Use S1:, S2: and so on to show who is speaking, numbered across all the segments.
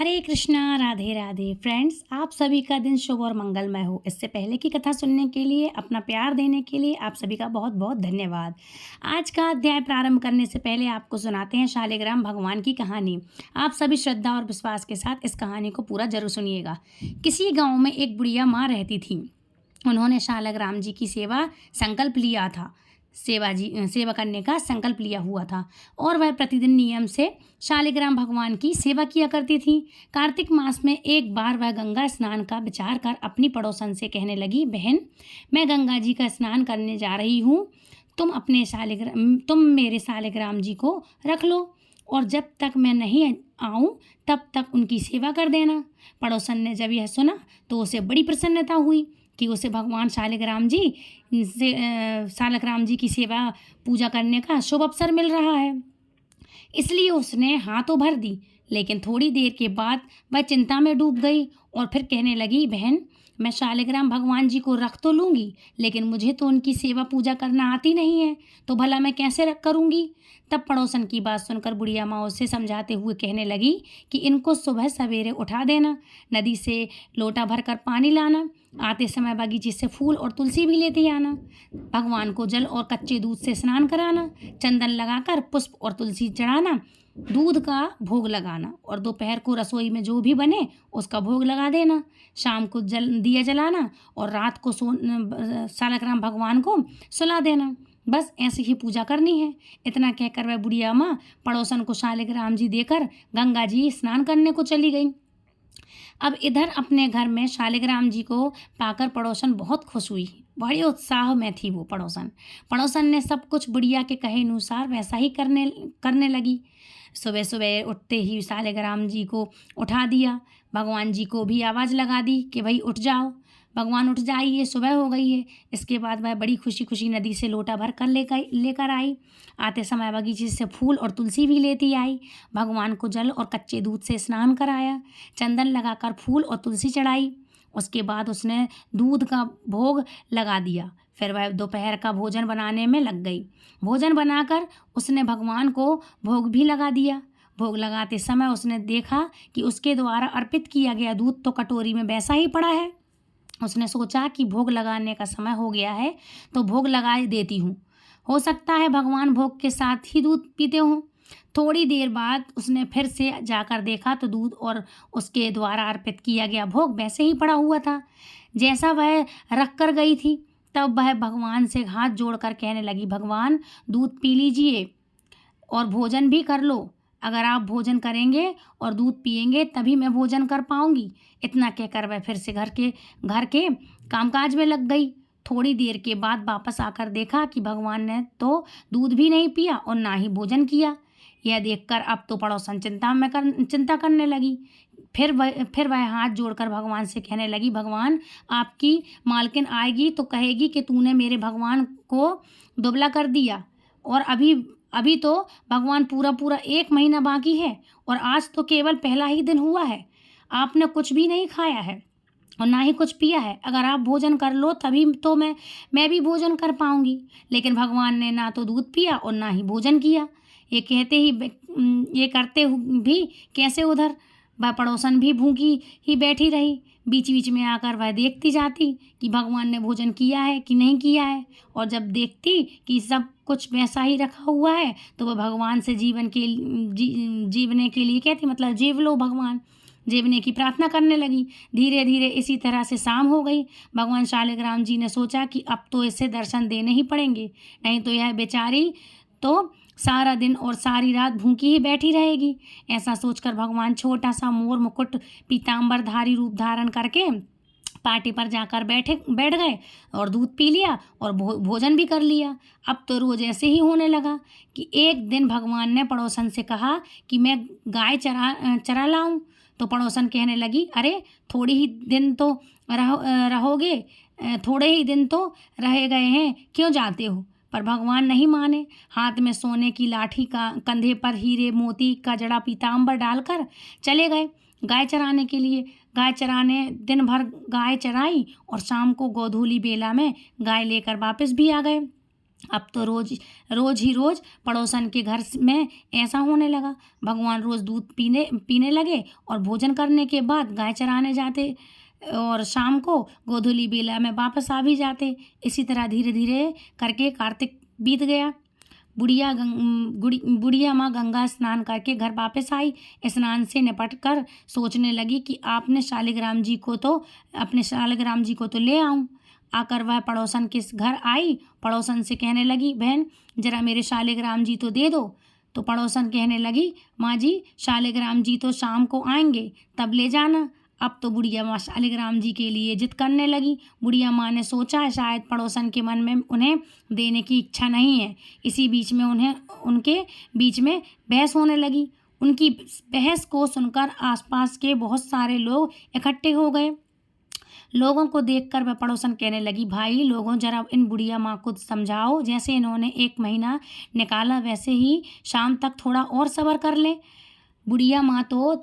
S1: हरे Krishna Radhe Radhe friends, आप सभी का दिन शुभ और मंगलमय हो। इससे पहले की कथा सुनने के लिए, अपना प्यार देने के लिए आप सभी का बहुत बहुत धन्यवाद। आज का अध्याय प्रारंभ करने से पहले आपको सुनाते हैं शालिग्राम भगवान की कहानी। आप सभी श्रद्धा और विश्वास के साथ इस कहानी को पूरा जरूर सुनिएगा। किसी गांव में एक बुढ़िया माँ रहती थी। उन्होंने शालिग्राम जी की सेवा करने का संकल्प लिया हुआ था और वह प्रतिदिन नियम से शालिग्राम भगवान की सेवा किया करती थी। कार्तिक मास में एक बार वह गंगा स्नान का विचार कर अपनी पड़ोसन से कहने लगी, बहन, मैं गंगा जी का स्नान करने जा रही हूँ। तुम मेरे शालिग्राम जी को रख लो और जब तक मैं नहीं आऊँ तब तक उनकी सेवा कर देना। पड़ोसन ने जब यह सुना तो उसे बड़ी प्रसन्नता हुई कि उसे भगवान शालिग्राम जी की सेवा पूजा करने का शुभ अवसर मिल रहा है। इसलिए उसने हाथों भर दी। लेकिन थोड़ी देर के बाद वह चिंता में डूब गई और फिर कहने लगी, बहन, मैं शालिग्राम भगवान जी को रख तो लूँगी, लेकिन मुझे तो उनकी सेवा पूजा करना आती नहीं है, तो भला मैं कैसे रख करूँगी। तब पड़ोसन की बात सुनकर बुढ़िया माँ उसे समझाते हुए कहने लगी कि इनको सुबह सवेरे उठा देना, नदी से लोटा भर कर पानी लाना, आते समय बगीचे से फूल और तुलसी भी लेते आना, भगवान को जल और कच्चे दूध से स्नान कराना, चंदन लगाकर पुष्प और तुलसी चढ़ाना, दूध का भोग लगाना और दोपहर को रसोई में जो भी बने उसका भोग लगा देना, शाम को दिया जलाना और रात को शालिग्राम भगवान को सुला देना। बस ऐसी ही पूजा करनी है। इतना कहकर वह बुढ़िया माँ पड़ोसन को शालिग्राम जी देकर गंगा जी स्नान करने को चली गई। अब इधर अपने घर में शालिग्राम जी को पाकर पड़ोसन बहुत खुश हुई। बड़े उत्साह में थी वो पड़ोसन ने सब कुछ बुढ़िया के कहे अनुसार वैसा ही करने लगी। सुबह सुबह उठते ही शालिग्राम जी को उठा दिया। भगवान जी को भी आवाज़ लगा दी कि भाई उठ जाओ, भगवान उठ जाइए, सुबह हो गई है। इसके बाद वह बड़ी खुशी खुशी नदी से लोटा भर कर लेकर आई। आते समय बगीचे से फूल और तुलसी भी लेती आई। भगवान को जल और कच्चे दूध से स्नान कराया, चंदन लगाकर फूल और तुलसी चढ़ाई। उसके बाद उसने दूध का भोग लगा दिया। फिर वह दोपहर का भोजन बनाने में लग गई। भोजन बनाकर उसने भगवान को भोग भी लगा दिया। भोग लगाते समय उसने देखा कि उसके द्वारा अर्पित किया गया दूध तो कटोरी में वैसा ही पड़ा है। उसने सोचा कि भोग लगाने का समय हो गया है तो भोग लगा देती हूँ, हो सकता है भगवान भोग के साथ ही दूध पीते हों। थोड़ी देर बाद उसने फिर से जाकर देखा तो दूध और उसके द्वारा अर्पित किया गया भोग वैसे ही पड़ा हुआ था जैसा वह रख कर गई थी। तब वह भगवान से हाथ जोड़कर कहने लगी, भगवान, दूध पी लीजिए और भोजन भी कर लो। अगर आप भोजन करेंगे और दूध पिएंगे तभी मैं भोजन कर पाऊंगी। इतना कहकर वह फिर से घर के कामकाज में लग गई। थोड़ी देर के बाद वापस आकर देखा कि भगवान ने तो दूध भी नहीं पिया और ना ही भोजन किया। यह देखकर अब तो पड़ोसन चिंता करने लगी। फिर वह हाथ जोड़कर भगवान से कहने लगी, भगवान, आपकी मालकिन आएगी तो कहेगी कि तूने मेरे भगवान को दुबला कर दिया और अभी तो भगवान पूरा 1 महीना बाकी है और आज तो केवल पहला ही दिन हुआ है। आपने कुछ भी नहीं खाया है और ना ही कुछ पिया है। अगर आप भोजन कर लो तभी तो मैं भी भोजन कर पाऊंगी। लेकिन भगवान ने ना तो दूध पिया और ना ही भोजन किया। ये करते भी कैसे उधर वह पड़ोसन भी भूखी ही बैठी रही। बीच बीच में आकर वह देखती जाती कि भगवान ने भोजन किया है कि नहीं किया है, और जब देखती कि सब कुछ वैसा ही रखा हुआ है तो वह भगवान से जीवने के लिए कहती, मतलब जीव लो भगवान, जीवने की प्रार्थना करने लगी। धीरे धीरे इसी तरह से शाम हो गई। भगवान शालिग्राम जी ने सोचा कि अब तो इसे दर्शन देने ही पड़ेंगे, नहीं तो यह बेचारी तो सारा दिन और सारी रात भूखी ही बैठी रहेगी। ऐसा सोचकर भगवान छोटा सा मोर मुकुट पीताम्बरधारी रूप धारण करके पार्टी पर जाकर बैठ गए और दूध पी लिया और भोजन भी कर लिया। अब तो रोज ऐसे ही होने लगा कि एक दिन भगवान ने पड़ोसन से कहा कि मैं गाय चरा लाऊं। तो पड़ोसन कहने लगी, अरे थोड़े ही दिन तो रह गए हैं, क्यों जाते हो। पर भगवान नहीं माने। हाथ में सोने की लाठी का, कंधे पर हीरे मोती का जड़ा पीताम्बर डालकर चले गए गाय चराने के लिए। दिन भर गाय चराई और शाम को गोधूली बेला में गाय लेकर वापस भी आ गए। अब तो रोज ही रोज पड़ोसन के घर में ऐसा होने लगा। भगवान रोज दूध पीने पीने लगे और भोजन करने के बाद गाय चराने जाते और शाम को गोधूली बेला में वापस आ भी जाते। इसी तरह धीरे धीरे करके कार्तिक बीत गया। बुढ़िया माँ गंगा स्नान करके घर वापस आई। स्नान से निपट कर सोचने लगी कि अपने शालिग्राम जी को तो ले आऊं। आकर वह पड़ोसन के घर आई। पड़ोसन से कहने लगी, बहन जरा मेरे शालिग्राम जी तो दे दो। तो पड़ोसन कहने लगी, माँ जी शालिग्राम जी तो शाम को आएंगे, तब ले जाना। अब तो बुढ़िया माँ शालिग्राम जी के लिए जिद करने लगी। बुढ़िया माँ ने सोचा शायद पड़ोसन के मन में उन्हें देने की इच्छा नहीं है। इसी बीच में उनके बीच में बहस होने लगी। उनकी बहस को सुनकर आसपास के बहुत सारे लोग इकट्ठे हो गए। लोगों को देखकर वह पड़ोसन कहने लगी, भाई लोगों जरा इन बुढ़िया माँ को समझाओ, जैसे इन्होंने 1 महीना निकाला वैसे ही शाम तक थोड़ा और सब्र कर ले। बुढ़िया माँ तो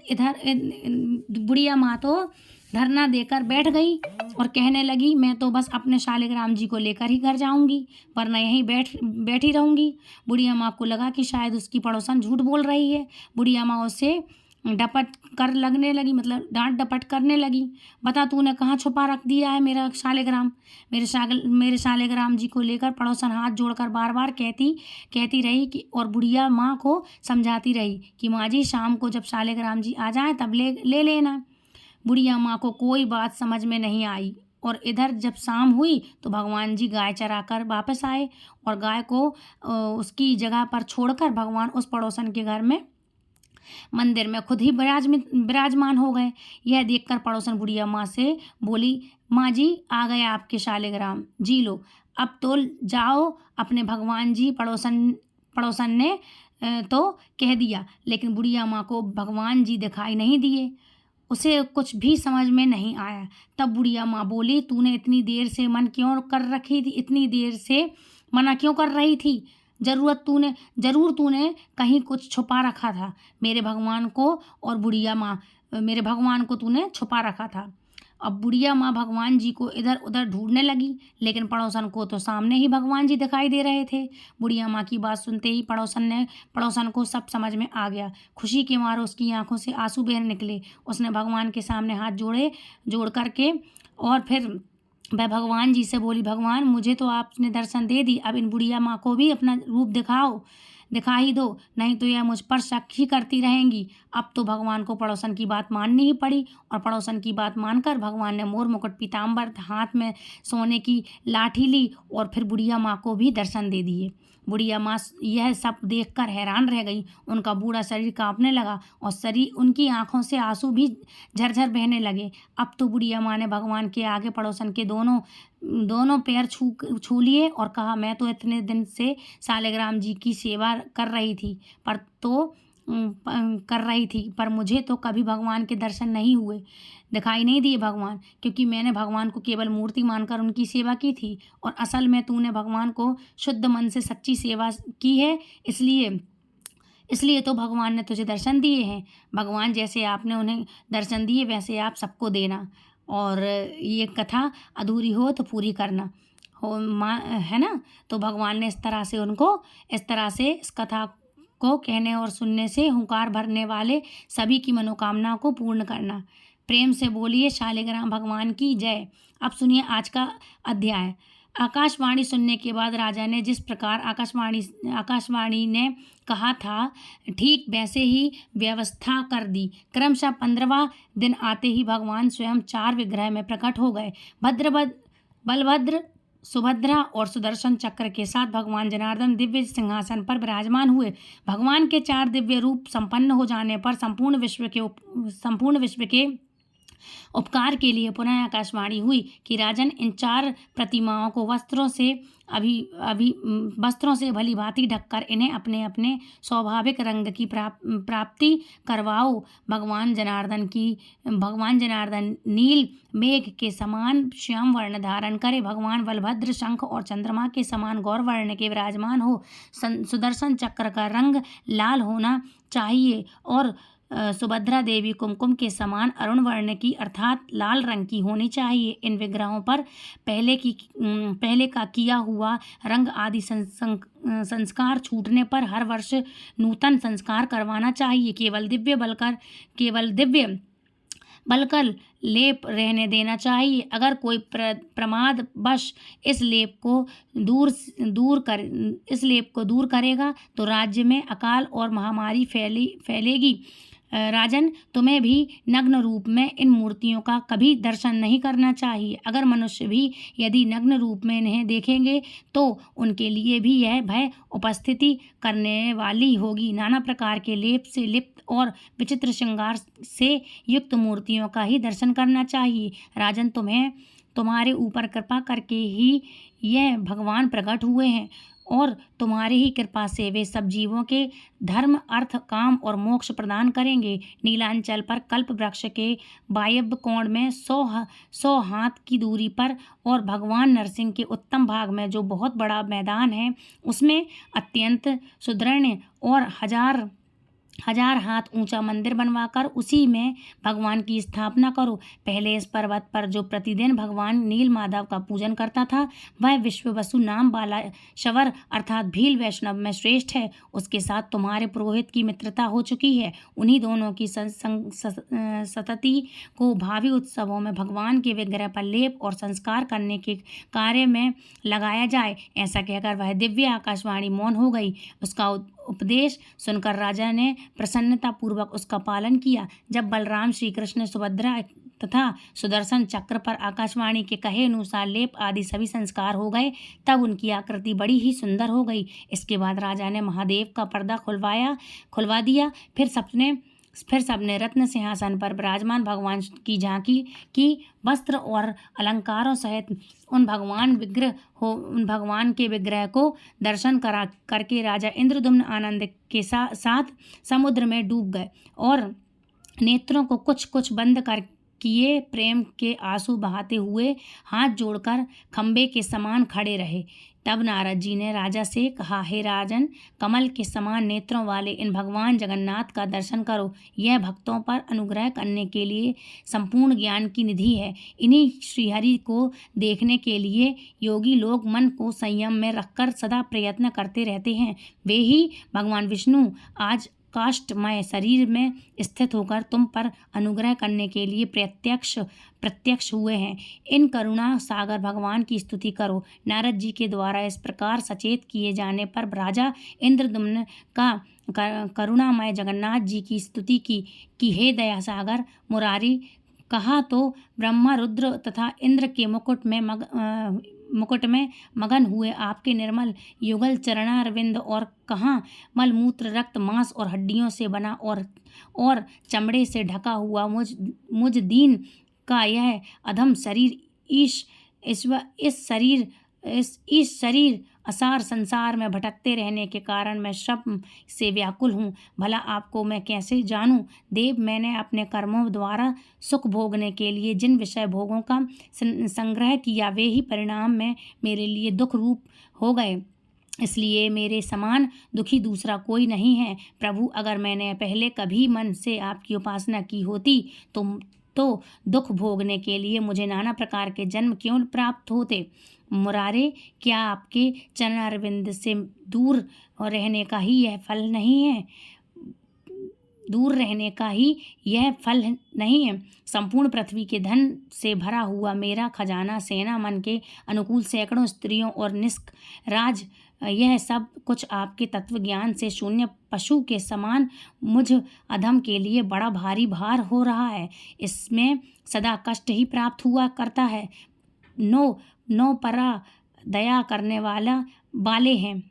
S1: धरना देकर बैठ गई और कहने लगी, मैं तो बस अपने शालिग्राम जी को लेकर ही घर जाऊंगी, वरना यहीं बैठी रहूंगी। बुढ़िया माँ को लगा कि शायद उसकी पड़ोसन झूठ बोल रही है। बुढ़िया माँ उससे डांट डपट करने लगी। बता तूने कहाँ छुपा रख दिया है मेरा शालिग्राम? मेरे शालिग्राम जी को लेकर पड़ोसन हाथ जोड़कर बार बार कहती रही कि और बुढ़िया माँ को समझाती रही कि माँ जी शाम को जब शालिग्राम जी आ जाए तब ले लेना। बुढ़िया माँ को कोई बात समझ में नहीं आई। और इधर जब शाम हुई तो भगवान जी गाय चराकर वापस आए और गाय को उसकी जगह पर छोड़कर भगवान उस पड़ोसन के घर में मंदिर में खुद ही विराजमान हो गए। यह देखकर पड़ोसन बुढ़िया माँ से बोली, माँ जी आ गए आपके शालिग्राम, जी लो, अब तो जाओ अपने भगवान जी। पड़ोसन ने तो कह दिया, लेकिन बुढ़िया माँ को भगवान जी दिखाई नहीं दिए। उसे कुछ भी समझ में नहीं आया। तब बुढ़िया माँ बोली, तूने इतनी देर से मना क्यों कर रही थी? जरूर तूने कहीं कुछ छुपा रखा था मेरे भगवान को तूने छुपा रखा था। अब बुढ़िया माँ भगवान जी को इधर उधर ढूंढने लगी, लेकिन पड़ोसन को तो सामने ही भगवान जी दिखाई दे रहे थे। बुढ़िया माँ की बात सुनते ही पड़ोसन को सब समझ में आ गया। खुशी के मारे उसकी आंखों से आंसू बह निकले। उसने भगवान के सामने हाथ जोड़ करके और फिर वह भगवान जी से बोली, भगवान मुझे तो आपने दर्शन दे दी, अब इन बुढ़िया माँ को भी अपना रूप दिखा ही दो, नहीं तो यह मुझ पर शक ही करती रहेंगी। अब तो भगवान को पड़ोसन की बात माननी ही पड़ी और पड़ोसन की बात मानकर भगवान ने मोर मुकुट पीताम्बर हाथ में सोने की लाठी ली और फिर बुढ़िया माँ को भी दर्शन दे दिए। बुढ़िया माँ यह सब देखकर हैरान रह गई। उनका बूढ़ा शरीर कांपने लगा और उनकी आंखों से आंसू भी झरझर बहने लगे। अब तो बुढ़िया माँ ने भगवान के आगे पड़ोसन के दोनों पैर छू लिए और कहा, मैं तो इतने दिन से शालिग्राम जी की सेवा कर रही थी पर मुझे तो कभी भगवान के दर्शन नहीं हुए, दिखाई नहीं दिए भगवान, क्योंकि मैंने भगवान को केवल मूर्ति मानकर उनकी सेवा की थी और असल में तूने भगवान को शुद्ध मन से सच्ची सेवा की है, इसलिए तो भगवान ने तुझे दर्शन दिए हैं। भगवान जैसे आपने उन्हें दर्शन दिए वैसे आप सबको देना, और ये कथा अधूरी हो तो पूरी करना हो माँ, है ना। तो भगवान ने इस तरह से इस कथा को कहने और सुनने से हुंकार भरने वाले सभी की मनोकामना को पूर्ण करना। प्रेम से बोलिए शालिग्राम भगवान की जय। अब सुनिए आज का अध्याय। आकाशवाणी सुनने के बाद राजा ने जिस प्रकार आकाशवाणी ने कहा था ठीक वैसे ही व्यवस्था कर दी। क्रमशः 15वां दिन आते ही भगवान स्वयं 4 विग्रह में प्रकट हो गए। बलभद्र, सुभद्रा और सुदर्शन चक्र के साथ भगवान जनार्दन दिव्य सिंहासन पर विराजमान हुए। भगवान के 4 दिव्य रूप संपन्न हो जाने पर संपूर्ण विश्व के उपकार के लिए पुनः आकाशवाणी हुई कि राजन, इन 4 प्रतिमाओं को वस्त्रों से भली भांति ढककर इन्हें अपने अपने स्वाभाविक रंग की प्राप्ति करवाओ। भगवान जनार्दन नील मेघ के समान श्याम वर्ण धारण करे। भगवान बलभद्र शंख और चंद्रमा के समान गौर वर्ण के विराजमान हो। सुदर्शन चक्र का रंग लाल होना चाहिए और सुभद्रा देवी कुमकुम के समान अरुण वर्ण की अर्थात लाल रंग की होनी चाहिए। इन विग्रहों पर पहले का किया हुआ रंग आदि संस्कार छूटने पर हर वर्ष नूतन संस्कार करवाना चाहिए। केवल दिव्य बलकर लेप रहने देना चाहिए। अगर कोई प्रमादवश इस लेप को दूर करेगा तो राज्य में अकाल और महामारी फैलेगी। राजन, तुम्हें भी नग्न रूप में इन मूर्तियों का कभी दर्शन नहीं करना चाहिए। अगर मनुष्य भी यदि नग्न रूप में इन्हें देखेंगे तो उनके लिए भी यह भय उपस्थिति करने वाली होगी। नाना प्रकार के लेप से लिप्त और विचित्र श्रृंगार से युक्त मूर्तियों का ही दर्शन करना चाहिए। राजन, तुम्हारे ऊपर कृपा करके ही यह भगवान प्रकट हुए हैं और तुम्हारी ही कृपा से वे सब जीवों के धर्म, अर्थ, काम और मोक्ष प्रदान करेंगे। नीलांचल पर कल्प वृक्ष के वायव्य कोण में 100 हाथ की दूरी पर और भगवान नरसिंह के उत्तम भाग में जो बहुत बड़ा मैदान है, उसमें अत्यंत सुदृढ़ और हजार हाथ ऊंचा मंदिर बनवाकर उसी में भगवान की स्थापना करो। पहले इस पर्वत पर जो प्रतिदिन भगवान नील माधव का पूजन करता था, वह विश्ववसु नाम वाला शवर अर्थात भील वैष्णव में श्रेष्ठ है। उसके साथ तुम्हारे पुरोहित की मित्रता हो चुकी है। उन्हीं दोनों की सतति को भावी उत्सवों में भगवान के विग्रह पर लेप और संस्कार करने के कार्य में लगाया जाए। ऐसा कहकर वह दिव्य आकाशवाणी मौन हो गई। उसका उपदेश सुनकर राजा ने प्रसन्नतापूर्वक उसका पालन किया। जब बलराम, श्री कृष्ण, सुभद्रा तथा सुदर्शन चक्र पर आकाशवाणी के कहे अनुसार लेप आदि सभी संस्कार हो गए, तब उनकी आकृति बड़ी ही सुंदर हो गई। इसके बाद राजा ने महादेव का पर्दा खुलवा दिया। फिर सबने रत्न सिंहासन पर विराजमान भगवान की झांकी की। वस्त्र और अलंकारों सहित उन भगवान के विग्रह को दर्शन करके राजा इंद्रद्युम्न आनंद के साथ समुद्र में डूब गए और नेत्रों को कुछ बंद कर किए प्रेम के आंसू बहाते हुए हाथ जोड़कर खंबे के समान खड़े रहे। तब नारद जी ने राजा से कहा, हे राजन, कमल के समान नेत्रों वाले इन भगवान जगन्नाथ का दर्शन करो। यह भक्तों पर अनुग्रह करने के लिए संपूर्ण ज्ञान की निधि है। इन्हीं श्रीहरि को देखने के लिए योगी लोग मन को संयम में रखकर सदा प्रयत्न करते रहते हैं। वे ही भगवान विष्णु आज काष्ठमय शरीर में स्थित होकर तुम पर अनुग्रह करने के लिए प्रत्यक्ष हुए हैं। इन करुणा सागर भगवान की स्तुति करो। नारद जी के द्वारा इस प्रकार सचेत किए जाने पर राजा इंद्रद्युम्न का करुणामय जगन्नाथ जी की स्तुति की हे दया सागर मुरारी, कहा तो ब्रह्मा, रुद्र तथा इंद्र के मुकुट में मगन हुए आपके निर्मल युगल चरणारविंद और कहाँ मलमूत्र, रक्त, मांस और हड्डियों से बना और चमड़े से ढका हुआ मुझ दीन का यह अधम शरीर इस शरीर असार संसार में भटकते रहने के कारण मैं श्रम से व्याकुल हूँ। भला आपको मैं कैसे जानूँ? देव, मैंने अपने कर्मों द्वारा सुख भोगने के लिए जिन विषय भोगों का संग्रह किया, वे ही परिणाम में मेरे लिए दुख रूप हो गए। इसलिए मेरे समान दुखी दूसरा कोई नहीं है। प्रभु, अगर मैंने पहले कभी मन से आपकी उपासना की होती तो दुख भोगने के लिए मुझे नाना प्रकार के जन्म क्यों प्राप्त होते? मुरारे, क्या आपके चरणारविंद से दूर रहने का ही यह फल नहीं है? संपूर्ण पृथ्वी के धन से भरा हुआ मेरा खजाना, सेना, मन के अनुकूल सैकड़ों स्त्रियों और निष्क राज, यह सब कुछ आपके तत्व ज्ञान से शून्य पशु के समान मुझ अधम के लिए बड़ा भारी भार हो रहा है। इसमें सदा कष्ट ही प्राप्त हुआ करता है। नो परा दया करने वाले हैं।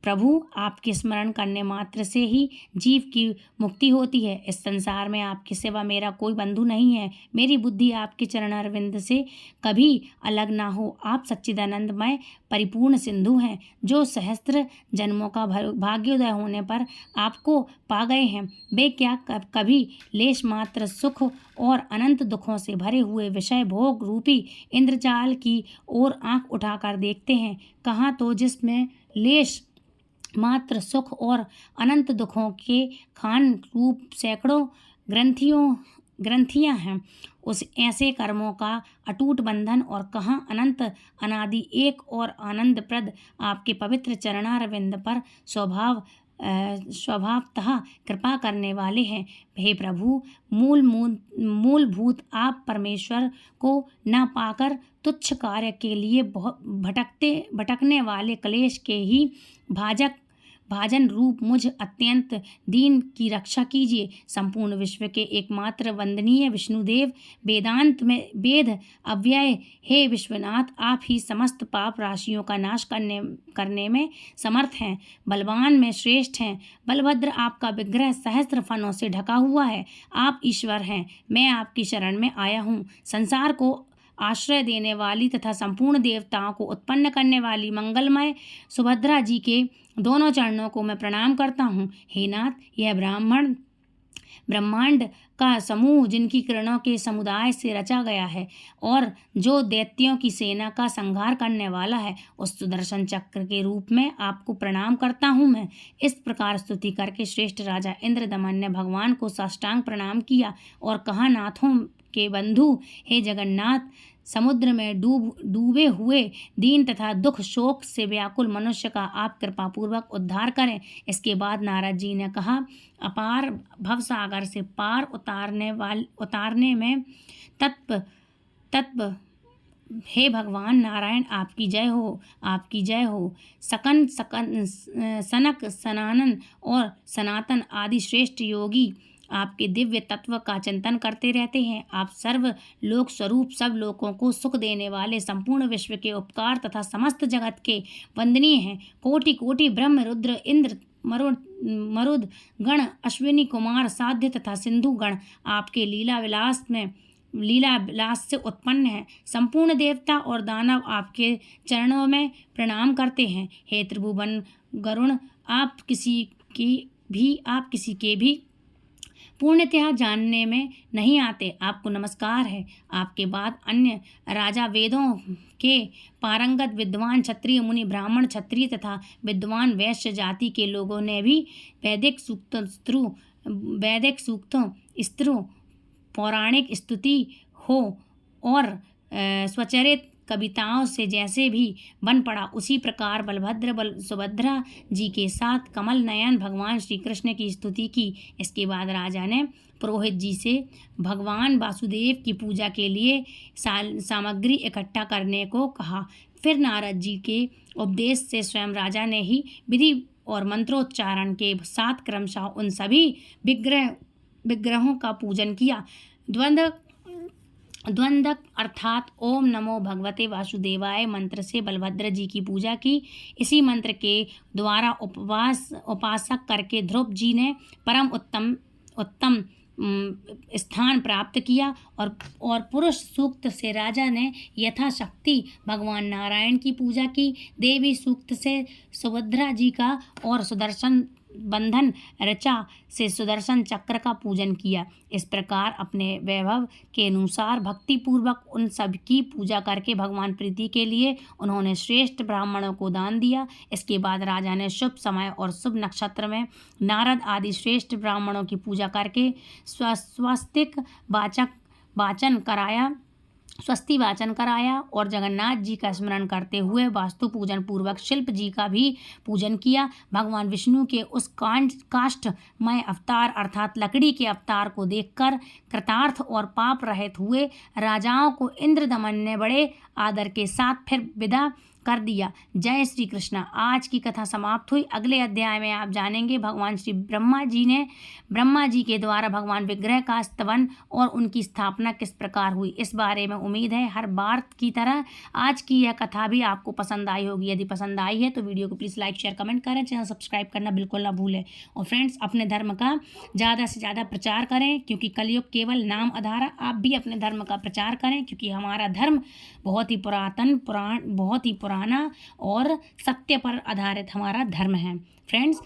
S1: प्रभु, आपके स्मरण करने मात्र से ही जीव की मुक्ति होती है। इस संसार में आपके सिवा मेरा कोई बंधु नहीं है। मेरी बुद्धि आपके चरणारविंद से कभी अलग ना हो। आप सच्चिदानंदमय परिपूर्ण सिंधु हैं, जो सहस्त्र जन्मों का भाग्योदय होने पर आपको पा गए हैं। वे क्या कभी लेश मात्र सुख और अनंत दुखों से भरे हुए विषय भोग रूपी इंद्रजाल की ओर आंख उठाकर देखते हैं? कहाँ तो जिसमें लेश मात्र सुख और अनंत दुखों के खान रूप सैकड़ों ग्रंथियां हैं। उस ऐसे कर्मों का अटूट बंधन और कहाँ अनंत अनादि एक और आनंदप्रद आपके पवित्र चरणारविंद पर स्वभावतः कृपा करने वाले हैं। हे प्रभु, मूलभूत आप परमेश्वर को न पाकर तुच्छ कार्य के लिए भटकने वाले क्लेश के ही भाजन रूप मुझ अत्यंत दीन की रक्षा कीजिए। संपूर्ण विश्व के एकमात्र वंदनीय विष्णुदेव, वेद अव्यय हे विश्वनाथ, आप ही समस्त पाप राशियों का नाश करने में समर्थ हैं, बलवान में श्रेष्ठ हैं। बलभद्र, आपका विग्रह सहस्त्र फनों से ढका हुआ है। आप ईश्वर हैं, मैं आपकी शरण में आया हूँ। संसार को आश्रय देने वाली तथा संपूर्ण देवताओं को उत्पन्न करने वाली मंगलमय सुभद्रा जी के दोनों चरणों को मैं प्रणाम करता हूँ। हे नाथ, यह ब्रह्मांड का समूह जिनकी किरणों के समुदाय से रचा गया है और जो दैत्यों की सेना का संहार करने वाला है, उस सुदर्शन चक्र के रूप में आपको प्रणाम करता हूँ मैं। इस प्रकार स्तुति करके श्रेष्ठ राजा इंद्रदमन ने भगवान को साष्टांग प्रणाम किया और कहा, नाथों के बंधु, हे जगन्नाथ, समुद्र में डूबे हुए दीन तथा दुख शोक से व्याकुल मनुष्य का आप कृपा पूर्वक उद्धार करें। इसके बाद नारद जी ने कहा, अपार भवसागर से पार उतारने में तत्व हे भगवान नारायण, आपकी जय हो, आपकी जय हो। सनक सनातन और सनातन आदि श्रेष्ठ योगी आपके दिव्य तत्व का चिंतन करते रहते हैं। आप सर्वलोक स्वरूप, सब लोगों को सुख देने वाले, संपूर्ण विश्व के उपकार तथा समस्त जगत के वंदनीय हैं। कोटि कोटि ब्रह्म, रुद्र, इंद्र, मरुद गण, अश्विनी कुमार, साध्य तथा सिंधु गण आपके लीला विलास से उत्पन्न है। संपूर्ण देवता और दानव आपके चरणों में प्रणाम करते हैं। हे त्रिभुवन गरुण, आप किसी के भी पूर्णतः जानने में नहीं आते, आपको नमस्कार है। आपके बाद अन्य राजा, वेदों के पारंगत विद्वान, क्षत्रिय मुनि, ब्राह्मण, क्षत्रिय तथा विद्वान वैश्य जाति के लोगों ने भी वैदिक सूक्तों, स्त्रों, पौराणिक स्तुति हो और स्वचरित कविताओं से जैसे भी बन पड़ा, उसी प्रकार सुभद्रा जी के साथ कमल नयन भगवान श्री कृष्ण की स्तुति की। इसके बाद राजा ने पुरोहित जी से भगवान वासुदेव की पूजा के लिए सामग्री इकट्ठा करने को कहा। फिर नारद जी के उपदेश से स्वयं राजा ने ही विधि और मंत्रोच्चारण के साथ क्रमशः उन सभी विग्रहों का पूजन किया। द्वंद्वक अर्थात ओम नमो भगवते वासुदेवाय मंत्र से बलभद्र जी की पूजा की। इसी मंत्र के द्वारा उपासक करके ध्रुव जी ने परम उत्तम स्थान प्राप्त किया और पुरुष सूक्त से राजा ने यथाशक्ति भगवान नारायण की पूजा की। देवी सूक्त से सुभद्रा जी का और सुदर्शन बंधन ऋचा से सुदर्शन चक्र का पूजन किया। इस प्रकार अपने वैभव के अनुसार भक्ति पूर्वक उन सब की पूजा करके भगवान प्रीति के लिए उन्होंने श्रेष्ठ ब्राह्मणों को दान दिया। इसके बाद राजा ने शुभ समय और शुभ नक्षत्र में नारद आदि श्रेष्ठ ब्राह्मणों की पूजा करके स्वस्तिक वाचन कराया और जगन्नाथ जी का स्मरण करते हुए वास्तु पूजन पूर्वक शिल्प जी का भी पूजन किया। भगवान विष्णु के उस काष्ठमय अवतार अर्थात लकड़ी के अवतार को देखकर कृतार्थ और पाप रहित हुए राजाओं को इंद्रदमन ने बड़े आदर के साथ फिर विदा कर दिया। जय श्री कृष्ण। आज की कथा समाप्त हुई। अगले अध्याय में आप जानेंगे भगवान श्री ब्रह्मा जी के द्वारा भगवान विग्रह का स्तवन और उनकी स्थापना किस प्रकार हुई। इस बारे में उम्मीद है हर बार की तरह आज की यह कथा भी आपको पसंद आई होगी। यदि पसंद आई है तो वीडियो को प्लीज़ लाइक शेयर कमेंट करें, चैनल सब्सक्राइब करना बिल्कुल ना भूलें। और फ्रेंड्स, अपने धर्म का ज़्यादा से ज़्यादा प्रचार करें क्योंकि कलयुग केवल नाम आधार। आप भी अपने धर्म का प्रचार करें क्योंकि हमारा धर्म बहुत ही पुराना और सत्य पर आधारित हमारा धर्म है। फ्रेंड्स,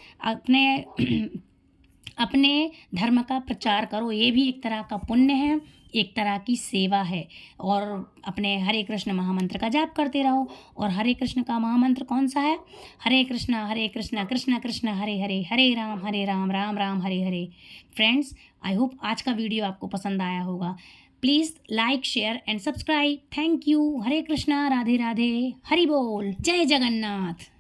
S1: अपने धर्म का प्रचार करो, ये भी एक तरह का पुण्य है, एक तरह की सेवा है। और अपने हरे कृष्ण महामंत्र का जाप करते रहो। और हरे कृष्ण का महामंत्र कौन सा है? Hare Krishna Krishna Krishna Hare Hare, Hare Ram Ram Ram Hare Hare. Friends, I hope आज का वीडियो आपको पसंद आया होगा। Please like, share and subscribe. Thank you. Hare Krishna, Radhe Radhe, Hari बोल, जय जगन्नाथ।